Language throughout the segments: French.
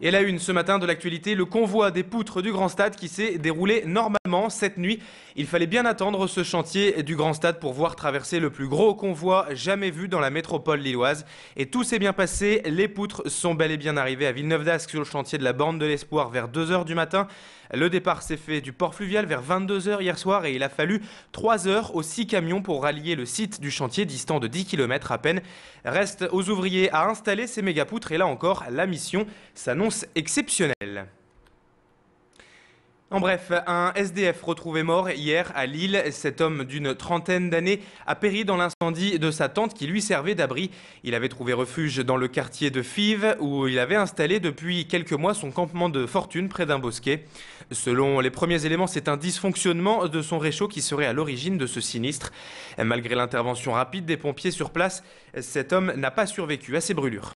Et à la une ce matin de l'actualité, le convoi des poutres du Grand Stade qui s'est déroulé normalement cette nuit. Il fallait bien attendre ce chantier du Grand Stade pour voir traverser le plus gros convoi jamais vu dans la métropole lilloise. Et tout s'est bien passé, les poutres sont bel et bien arrivées à Villeneuve-d'Ascq sur le chantier de la Borne de l'Espoir vers 2 h du matin. Le départ s'est fait du port fluvial vers 22 h hier soir et il a fallu 3 heures aux 6 camions pour rallier le site du chantier distant de 10 km à peine. Reste aux ouvriers à installer ces mégapoutres et là encore, la mission s'annonce exceptionnelle. En bref, un SDF retrouvé mort hier à Lille. Cet homme d'une trentaine d'années a péri dans l'incendie de sa tente qui lui servait d'abri. Il avait trouvé refuge dans le quartier de Fives où il avait installé depuis quelques mois son campement de fortune près d'un bosquet. Selon les premiers éléments, c'est un dysfonctionnement de son réchaud qui serait à l'origine de ce sinistre. Malgré l'intervention rapide des pompiers sur place, cet homme n'a pas survécu à ces brûlures.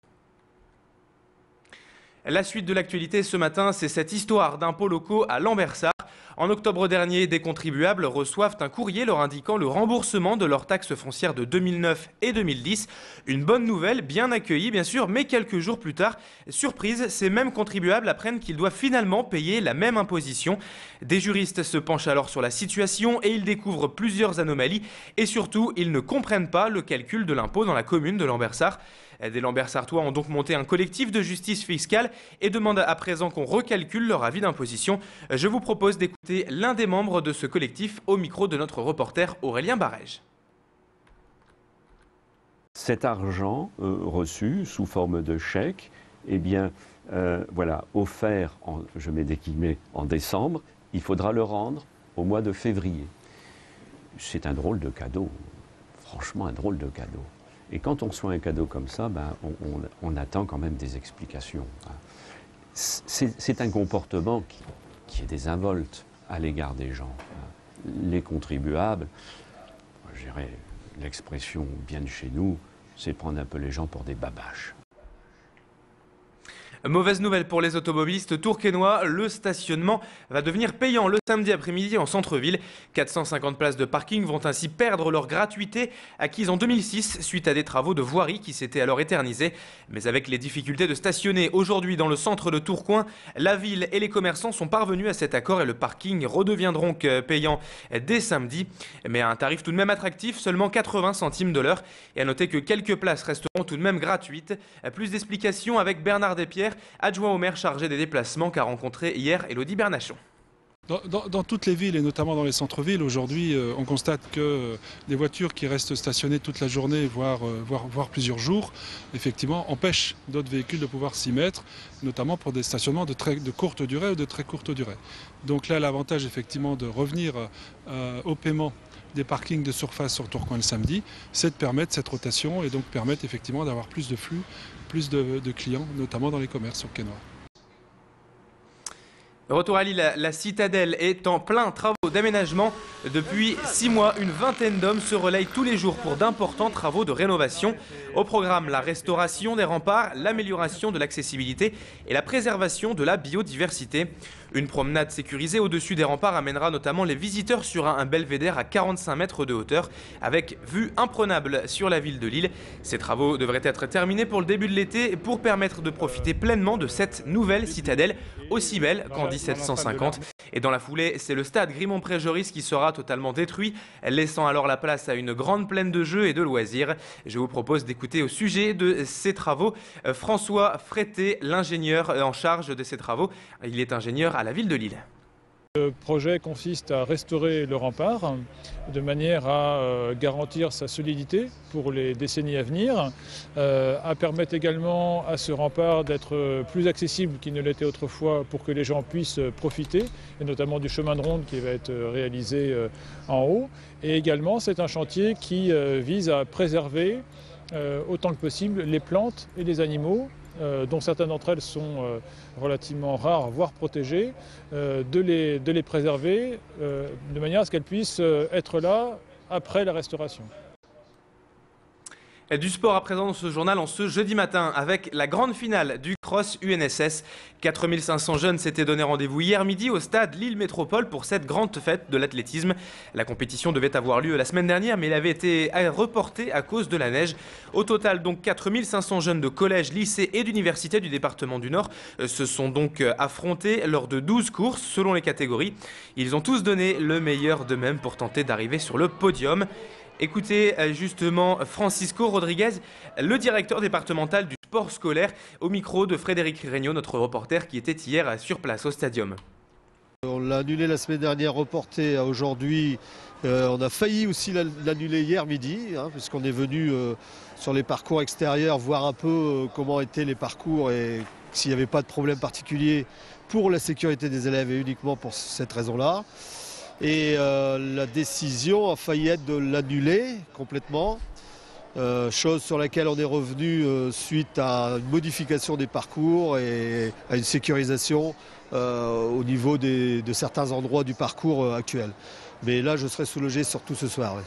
La suite de l'actualité ce matin, c'est cette histoire d'impôts locaux à Lambersart. En octobre dernier, des contribuables reçoivent un courrier leur indiquant le remboursement de leurs taxes foncières de 2009 et 2010. Une bonne nouvelle, bien accueillie bien sûr, mais quelques jours plus tard, surprise, ces mêmes contribuables apprennent qu'ils doivent finalement payer la même imposition. Des juristes se penchent alors sur la situation et ils découvrent plusieurs anomalies et surtout, ils ne comprennent pas le calcul de l'impôt dans la commune de Lambersart. Des Lambersartois ont donc monté un collectif de justice fiscale et demandent à présent qu'on recalcule leur avis d'imposition. Je vous propose d'écouter l'un des membres de ce collectif au micro de notre reporter Aurélien Barège. Cet argent reçu sous forme de chèque, eh bien, voilà, offert, je mets des guillemets, en décembre, il faudra le rendre au mois de février. C'est un drôle de cadeau, franchement un drôle de cadeau. Et quand on reçoit un cadeau comme ça, ben, on attend quand même des explications. C'est un comportement qui est désinvolte à l'égard des gens. Les contribuables, je dirais, l'expression bien de chez nous, c'est prendre un peu les gens pour des babaches. Mauvaise nouvelle pour les automobilistes tourquenois, le stationnement va devenir payant le samedi après-midi en centre-ville. 450 places de parking vont ainsi perdre leur gratuité acquise en 2006 suite à des travaux de voirie qui s'étaient alors éternisés. Mais avec les difficultés de stationner aujourd'hui dans le centre de Tourcoing, la ville et les commerçants sont parvenus à cet accord et le parking redevient donc payant dès samedi. Mais à un tarif tout de même attractif, seulement 80 centimes de l'heure. Et à noter que quelques places resteront tout de même gratuites. Plus d'explications avec Bernard Despierres, adjoint au maire chargé des déplacements, qu'a rencontré hier Élodie Bernachon. Dans toutes les villes et notamment dans les centres-villes, aujourd'hui, on constate que des voitures qui restent stationnées toute la journée, voire plusieurs jours, effectivement, empêchent d'autres véhicules de pouvoir s'y mettre, notamment pour des stationnements de courte durée ou de très courte durée. Donc là, l'avantage effectivement de revenir au paiement des parkings de surface sur Tourcoing le samedi, c'est de permettre cette rotation et donc permettre effectivement d'avoir plus de flux, plus de clients, notamment dans les commerces tourquenois. Retour à Lille, la citadelle est en plein travaux d'aménagement. Depuis 6 mois, une vingtaine d'hommes se relayent tous les jours pour d'importants travaux de rénovation. Au programme, la restauration des remparts, l'amélioration de l'accessibilité et la préservation de la biodiversité. Une promenade sécurisée au-dessus des remparts amènera notamment les visiteurs sur un belvédère à 45 mètres de hauteur avec vue imprenable sur la ville de Lille. Ces travaux devraient être terminés pour le début de l'été pour permettre de profiter pleinement de cette nouvelle citadelle aussi belle qu'en 1750. Et dans la foulée, c'est le stade Grimont-Pré-Joris qui sera totalement détruit, laissant alors la place à une grande plaine de jeux et de loisirs. Je vous propose d'écouter au sujet de ces travaux François Frété, l'ingénieur en charge de ces travaux. Il est ingénieur à la ville de Lille. Le projet consiste à restaurer le rempart de manière à garantir sa solidité pour les décennies à venir, à permettre également à ce rempart d'être plus accessible qu'il ne l'était autrefois pour que les gens puissent profiter, et notamment du chemin de ronde qui va être réalisé en haut. Et également, c'est un chantier qui vise à préserver autant que possible les plantes et les animaux, dont certaines d'entre elles sont relativement rares, voire protégées, de les préserver de manière à ce qu'elles puissent être là après la restauration. Du sport à présent dans ce journal en ce jeudi matin avec la grande finale du Lacrosse UNSS. 4500 jeunes s'étaient donné rendez-vous hier midi au stade Lille Métropole pour cette grande fête de l'athlétisme. La compétition devait avoir lieu la semaine dernière, mais elle avait été reportée à cause de la neige. Au total, donc 4500 jeunes de collèges, lycées et d'universités du département du Nord se sont donc affrontés lors de 12 courses selon les catégories. Ils ont tous donné le meilleur d'eux-mêmes pour tenter d'arriver sur le podium. Écoutez justement Francisco Rodriguez, le directeur départemental du sport scolaire, au micro de Frédéric Regnault, notre reporter qui était hier sur place au stadium. On l'a annulé la semaine dernière, reporté à aujourd'hui. On a failli aussi l'annuler hier midi, puisqu'on est venu sur les parcours extérieurs voir un peu comment étaient les parcours et s'il n'y avait pas de problème particulier pour la sécurité des élèves et uniquement pour cette raison-là. Et la décision a failli être de l'annuler complètement, chose sur laquelle on est revenu suite à une modification des parcours et à une sécurisation au niveau de certains endroits du parcours actuel. Mais là, je serai soulagé surtout ce soir. Oui.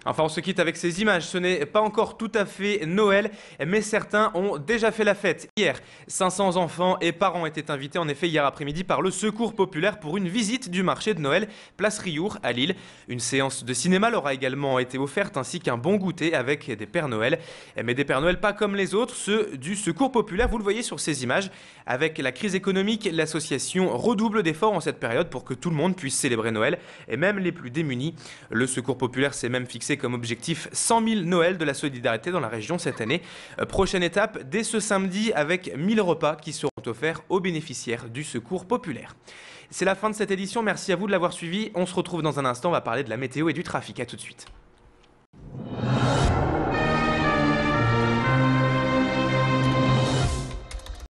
Enfin, on se quitte avec ces images. Ce n'est pas encore tout à fait Noël, mais certains ont déjà fait la fête. Hier, 500 enfants et parents étaient invités en effet hier après-midi par le Secours populaire pour une visite du marché de Noël, place Riour à Lille. Une séance de cinéma leur a également été offerte ainsi qu'un bon goûter avec des Pères Noël. Mais des Pères Noël pas comme les autres, ceux du Secours populaire, vous le voyez sur ces images. Avec la crise économique, l'association redouble d'efforts en cette période pour que tout le monde puisse célébrer Noël, et même les plus démunis. Le Secours populaire s'est même fixé comme objectif 100 000 Noël de la solidarité dans la région cette année. Prochaine étape dès ce samedi avec 1000 repas qui seront offerts aux bénéficiaires du Secours populaire. C'est la fin de cette édition, merci à vous de l'avoir suivi. On se retrouve dans un instant, on va parler de la météo et du trafic. À tout de suite.